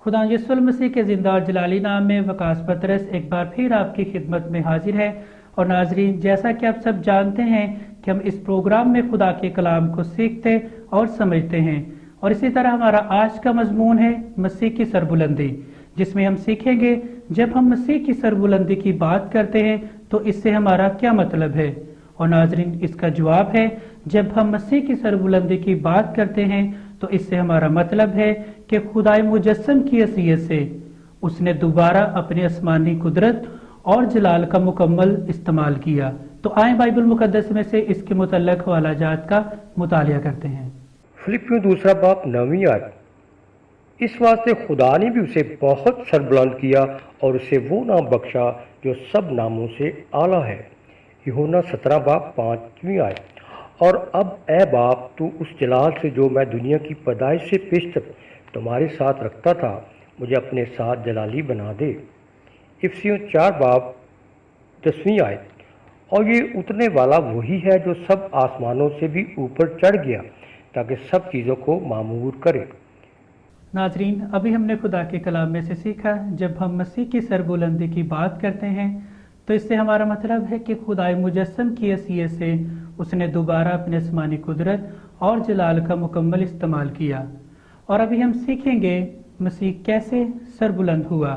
खुदा यीशु मसीह के जिंदा और जलाली नाम में वकास पतरस एक बार फिर आपकी खिदमत में हाजिर है। और नाजरीन, जैसा कि आप सब जानते हैं कि हम इस प्रोग्राम में खुदा के कलाम को सीखते और समझते हैं, और इसी तरह हमारा आज का मजमून है मसीह की सरबुलंदी, जिसमें हम सीखेंगे जब हम मसीह की सरबुलंदी की बात करते हैं तो इससे हमारा क्या मतलब है। और नाजरीन, इसका जवाब है जब हम मसीह की सरबुलंदी की बात करते हैं तो इससे हमारा मतलब है कि खुदाए मुजस्सम की हैसियत से उसने दोबारा अपनी आसमानी कुदरत और जलाल का मुकम्मल इस्तेमाल किया। तो आए बाइबल मुकद्दस में से इसके मुतल्लक हवाला जात का मुतालिया करते हैं। फिलिपियों 2 बाब 9 आयत। इस वास्ते खुदा ने भी उसे बहुत सरबुलंद किया और उसे वो नाम बख्शा जो सब नामों से आला है। यूहन्ना 17 बाब 5 आयत। और अब ए बाप, तू उस जलाल से जो मैं दुनिया की पैदाइश से पेश तक तुम्हारे साथ रखता था, मुझे अपने साथ जलाली बना दे। इफिसियों 4 बाब 10 आयत। और ये उतरने वाला वही है जो सब आसमानों से भी ऊपर चढ़ गया ताकि सब चीज़ों को मामूर करे। नाजरीन, अभी हमने खुदा के कलाम में से सीखा जब हम मसीह की सरबुलंदी की बात करते हैं तो इससे हमारा मतलब है कि खुदाए मुजस्सम की हैसियत से उसने दोबारा अपने आसमानी कुदरत और जलाल का मुकम्मल इस्तेमाल किया। और अभी हम सीखेंगे मसीह कैसे सरबुलंद हुआ।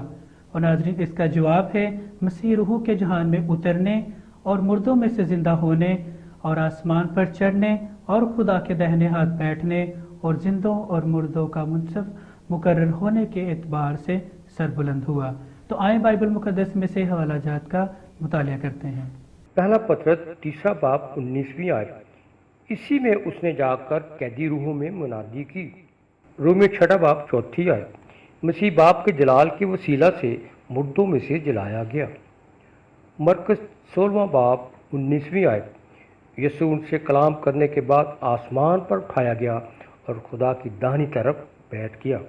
और नाज़रीन, इसका जवाब है मसीह रूहों के जहान में उतरने और मुर्दों में से जिंदा होने और आसमान पर चढ़ने और खुदा के दाहिने हाथ बैठने और जिंदों और मुर्दों का मुनसफ मुकर्रर होने के एतबार से सरबुलंद हुआ। तो आए बाइबल मुकद्दस में से हवाला जात का मुतालिया करते हैं। पहला पत्रस 3 बाब 19 आयत। इसी में उसने जाकर कैदी रूहों में मुनादी की। रोमियो 6 बाब 4 आयत। मसीह बाप के जलाल के वसीला से मुर्दों में से जलाया गया। मरकस 16 बाब 19 आयत। यीशु उनसे कलाम करने के बाद आसमान पर उठाया गया और खुदा की दाहिनी तरफ बैठ गया।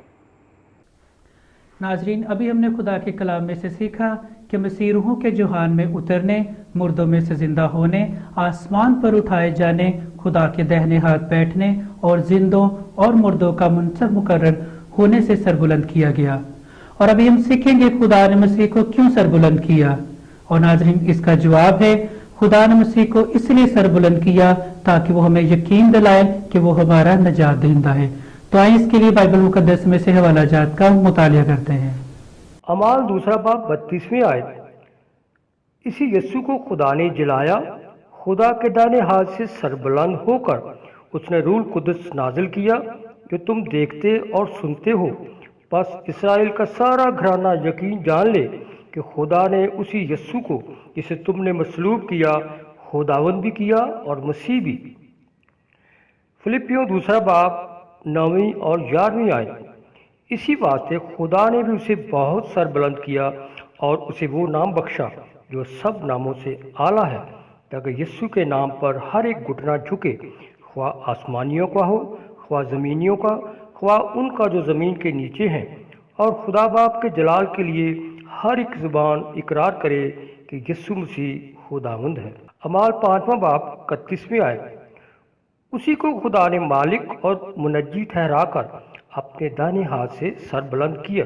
नाजरीन, अभी हमने खुदा के कलाम में से सीखा कि मसीह रूहों के जुहान में उतरने, मुर्दों में से जिंदा होने, आसमान पर उठाए जाने, खुदा के दाहिने हाथ बैठने और जिंदों और मुर्दों का मुनसब मुकर्रर होने से सरबुलंद किया गया। और अभी हम सीखेंगे खुदा ने मसीह को क्यों सरबुलंद किया। और नाजरीन, इसका जवाब है खुदा ने मसीह को इसलिए सरबुलंद किया ताकि वो हमें यकीन दिलाए कि वो हमारा नजात दहिंदा है। तो आइए इसके लिए बाइबल मुकद्दस में से हवाला जात का मुतालिया करते हैं। अमाल 2 बाब 32 आयत। इसी यीशु को खुदा ने जलाया, खुदा के दाहिने हाथ से सरबुलंद होकर उसने रूह कुदस नाजिल किया जो तुम देखते और सुनते हो। बस इसराइल का सारा घराना यकीन जान ले कि खुदा ने उसी यीशु को जिसे तुमने मसलूब किया खुदावंद भी किया और मसीह भी। फिलिपियों 2 बाब 9 और 11 आयत। इसी वास्ते खुदा ने भी उसे बहुत सरबुलंद किया और उसे वो नाम बख्शा जो सब नामों से आला है, ताकि यीशु के नाम पर हर एक घुटना झुके, ख्वाह आसमानियों का हो, ख्वाह ज़मीनियों का, ख्वाह उनका जो ज़मीन के नीचे हैं, और खुदा बाप के जलाल के लिए हर एक ज़ुबान इकरार करे कि यीशु मसीह खुदावंद है। अमाल 5 बाब 31 आयत। उसी को खुदा ने मालिक और मुनज्जी ठहराकर अपने दाहिने हाथ से सरबुलंद किया।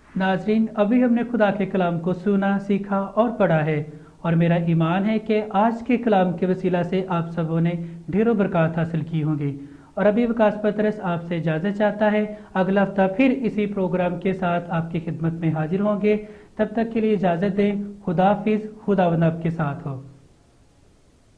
नाजरीन, अभी हमने खुदा के कलाम को सुना, सीखा और पढ़ा है, और मेरा ईमान है कि आज के कलाम के वसीला से आप सबों ने ढेरों बरकत हासिल की होंगी। और अभी वकास पतरस आपसे इजाज़त चाहता है। अगला हफ्ता फिर इसी प्रोग्राम के साथ आपकी खिदमत में हाजिर होंगे। तब तक के लिए इजाज़त दें। खुदा हाफिज़। खुदावंद आपके साथ हो।